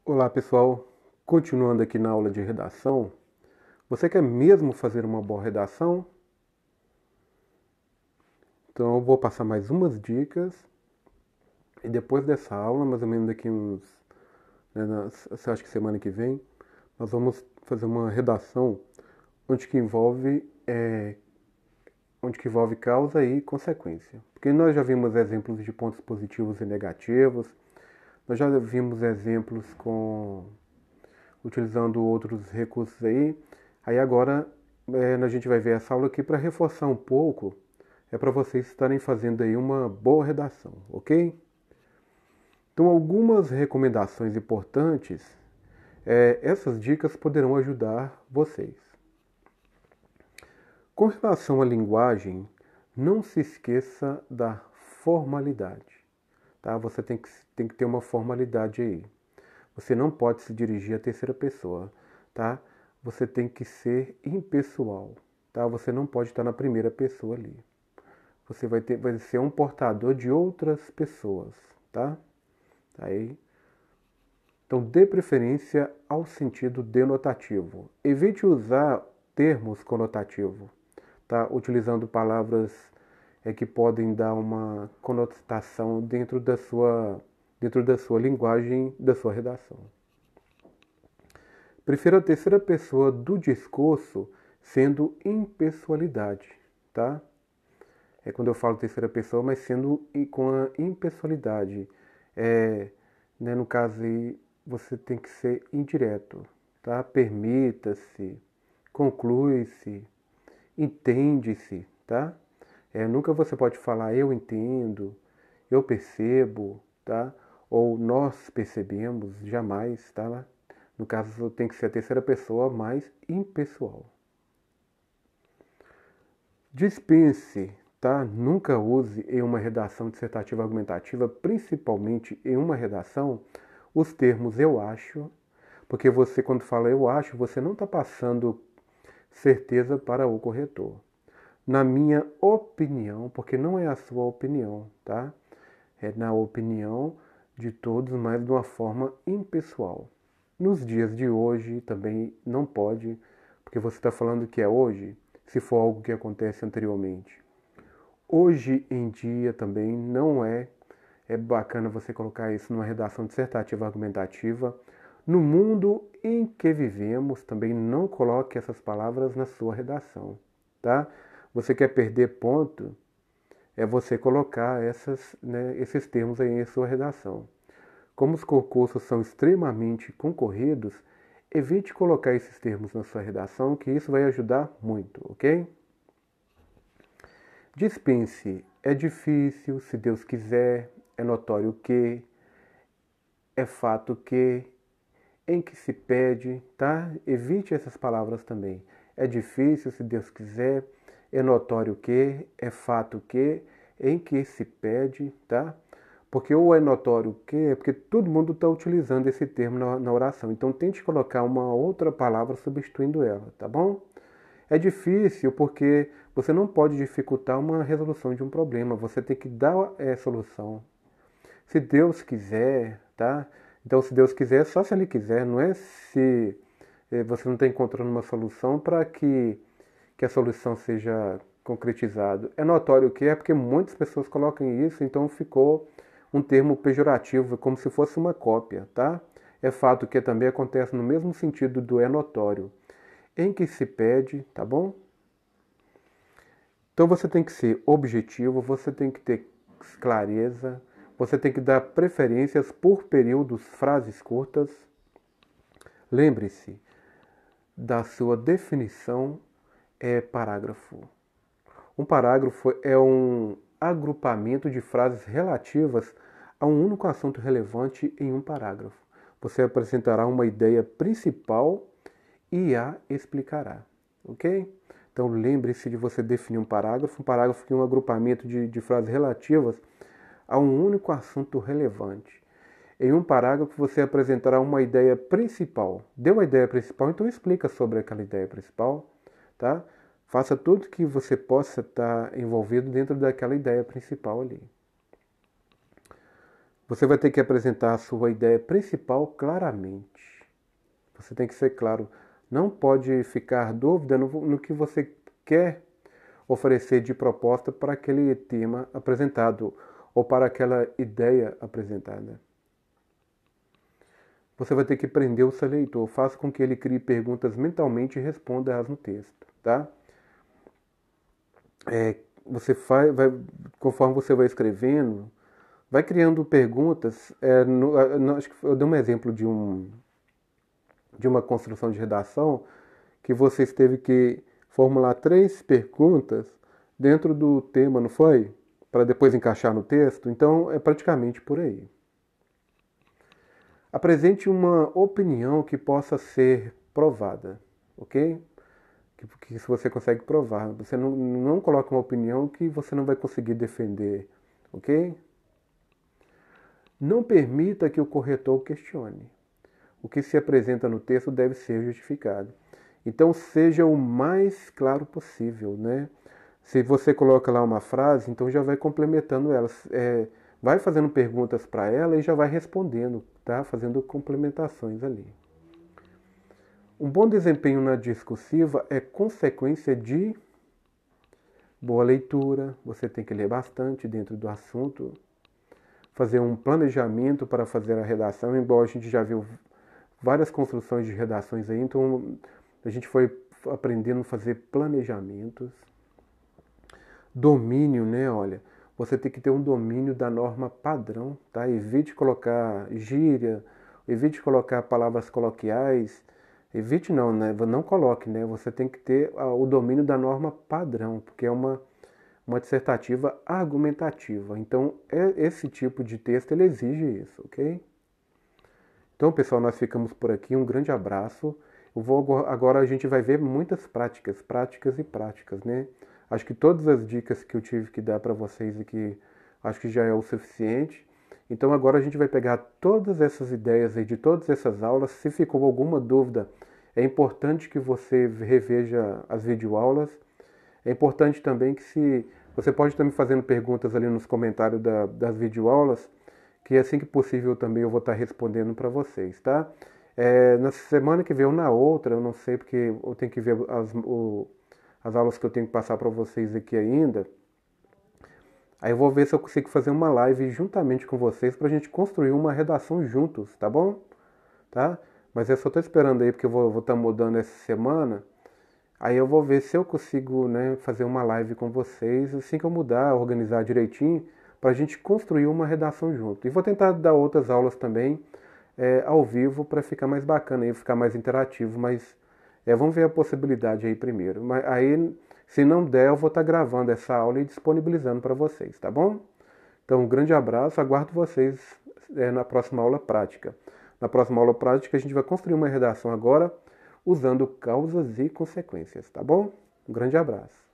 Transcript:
Olá pessoal, continuando aqui na aula de redação, você quer mesmo fazer uma boa redação? Então eu vou passar mais umas dicas e depois dessa aula, mais ou menos daqui uns, acho que semana que vem, nós vamos fazer uma redação onde que envolve causa e consequência. Porque nós já vimos exemplos de pontos positivos e negativos, nós já vimos exemplos utilizando outros recursos aí. Aí agora a gente vai ver essa aula aqui para reforçar um pouco, para vocês estarem fazendo aí uma boa redação, ok? Então algumas recomendações importantes, essas dicas poderão ajudar vocês. Com relação à linguagem, não se esqueça da formalidade, tá? Você tem que ter uma formalidade aí. Você não pode se dirigir à terceira pessoa, tá? Você tem que ser impessoal, tá? Você não pode estar na primeira pessoa ali. Você vai ser um portador de outras pessoas, tá? Aí. Então, dê preferência ao sentido denotativo. Evite usar termos conotativos, tá? Utilizando palavras que podem dar uma conotação dentro da sua linguagem, da sua redação. Prefira a terceira pessoa do discurso sendo impessoalidade, tá? É quando eu falo terceira pessoa, mas sendo com a impessoalidade. No caso aí, você tem que ser indireto, tá? Permita-se, conclui-se, entende-se, tá? Nunca você pode falar eu entendo, eu percebo, tá? Ou nós percebemos, jamais, tá? No caso, tem que ser a terceira pessoa mais impessoal. Dispense, tá? Nunca use em uma redação dissertativa argumentativa, principalmente em uma redação, os termos eu acho, porque você, quando fala eu acho, você não está passando certeza para o corretor. Na minha opinião, porque não é a sua opinião, tá? É na opinião de todos, mas de uma forma impessoal. Nos dias de hoje também não pode, porque você está falando que é hoje, se for algo que acontece anteriormente. Hoje em dia também não é bacana você colocar isso numa redação dissertativa argumentativa. No mundo em que vivemos, também não coloque essas palavras na sua redação, tá? Você quer perder ponto, é você colocar esses termos aí em sua redação. Como os concursos são extremamente concorridos, evite colocar esses termos na sua redação, que isso vai ajudar muito, ok? Dispense, é difícil, se Deus quiser, é notório que, é fato que, em que se pede, tá? Evite essas palavras também. É difícil, se Deus quiser, é notório que, é fato que, em que se pede, tá? Porque ou é notório que, é porque todo mundo está utilizando esse termo na oração. Então tente colocar uma outra palavra substituindo ela, tá bom? É difícil porque você não pode dificultar uma resolução de um problema. Você tem que dar solução. Se Deus quiser, tá? Então, se Deus quiser, só se Ele quiser, não é se você não está encontrando uma solução para que a solução seja concretizada. É notório que é porque muitas pessoas colocam isso, então ficou um termo pejorativo, como se fosse uma cópia, tá? É fato que também acontece no mesmo sentido do é notório, em que se pede, tá bom? Então você tem que ser objetivo, você tem que ter clareza, você tem que dar preferências por períodos, frases curtas. Lembre-se da sua definição parágrafo. Um parágrafo é um agrupamento de frases relativas a um único assunto relevante em um parágrafo. Você apresentará uma ideia principal e a explicará, ok? Então lembre-se de você definir um parágrafo que é um agrupamento de frases relativas a um único assunto relevante. Em um parágrafo você apresentará uma ideia principal. Deu uma ideia principal, então explica sobre aquela ideia principal, tá? Faça tudo que você possa estar envolvido dentro daquela ideia principal ali. Você vai ter que apresentar a sua ideia principal claramente. Você tem que ser claro. Não pode ficar dúvida no que você quer oferecer de proposta para aquele tema apresentado ou para aquela ideia apresentada. Você vai ter que prender o seu leitor. Faça com que ele crie perguntas mentalmente e responda-as no texto, tá? Você conforme você vai escrevendo, vai criando perguntas. Acho que eu dei um exemplo de uma construção de redação que você teve que formular 3 perguntas dentro do tema, não foi? Para depois encaixar no texto. Então é praticamente por aí. Apresente uma opinião que possa ser provada, ok? Que se você consegue provar. Você não coloca uma opinião que você não vai conseguir defender, ok? Não permita que o corretor questione. O que se apresenta no texto deve ser justificado. Então seja o mais claro possível, né? Se você coloca lá uma frase, então já vai complementando ela. Vai fazendo perguntas para ela e já vai respondendo, tá? Fazendo complementações ali. Um bom desempenho na discursiva é consequência de boa leitura. Você tem que ler bastante dentro do assunto. Fazer um planejamento para fazer a redação, embora a gente já viu várias construções de redações aí, então a gente foi aprendendo a fazer planejamentos. Domínio, né? Olha, você tem que ter um domínio da norma padrão, tá? Evite colocar gíria, evite colocar palavras coloquiais, evite não, né? Não coloque, né? Você tem que ter o domínio da norma padrão, porque é uma dissertativa argumentativa. Então, esse tipo de texto, ele exige isso, ok? Então, pessoal, nós ficamos por aqui. Um grande abraço. Agora a gente vai ver muitas práticas e práticas, né? Acho que todas as dicas que eu tive que dar para vocês aqui, acho que já é o suficiente. Então agora a gente vai pegar todas essas ideias aí de todas essas aulas. Se ficou alguma dúvida, é importante que você reveja as videoaulas. É importante também que você pode estar me fazendo perguntas ali nos comentários das videoaulas, que assim que possível também eu vou estar respondendo para vocês, tá? Na semana que vem ou na outra, eu não sei porque eu tenho que ver as aulas que eu tenho que passar para vocês aqui ainda. Aí eu vou ver se eu consigo fazer uma live juntamente com vocês para a gente construir uma redação juntos, tá bom? Tá? Mas eu só estou esperando aí porque eu vou estar mudando essa semana. Aí eu vou ver se eu consigo, né, fazer uma live com vocês assim que eu mudar, organizar direitinho, para a gente construir uma redação junto. E vou tentar dar outras aulas também ao vivo para ficar mais bacana e ficar mais interativo, mas vamos ver a possibilidade aí primeiro. Mas aí, se não der, eu vou estar gravando essa aula e disponibilizando para vocês, tá bom? Então, um grande abraço, aguardo vocês na próxima aula prática. Na próxima aula prática, a gente vai construir uma redação agora usando causas e consequências, tá bom? Um grande abraço.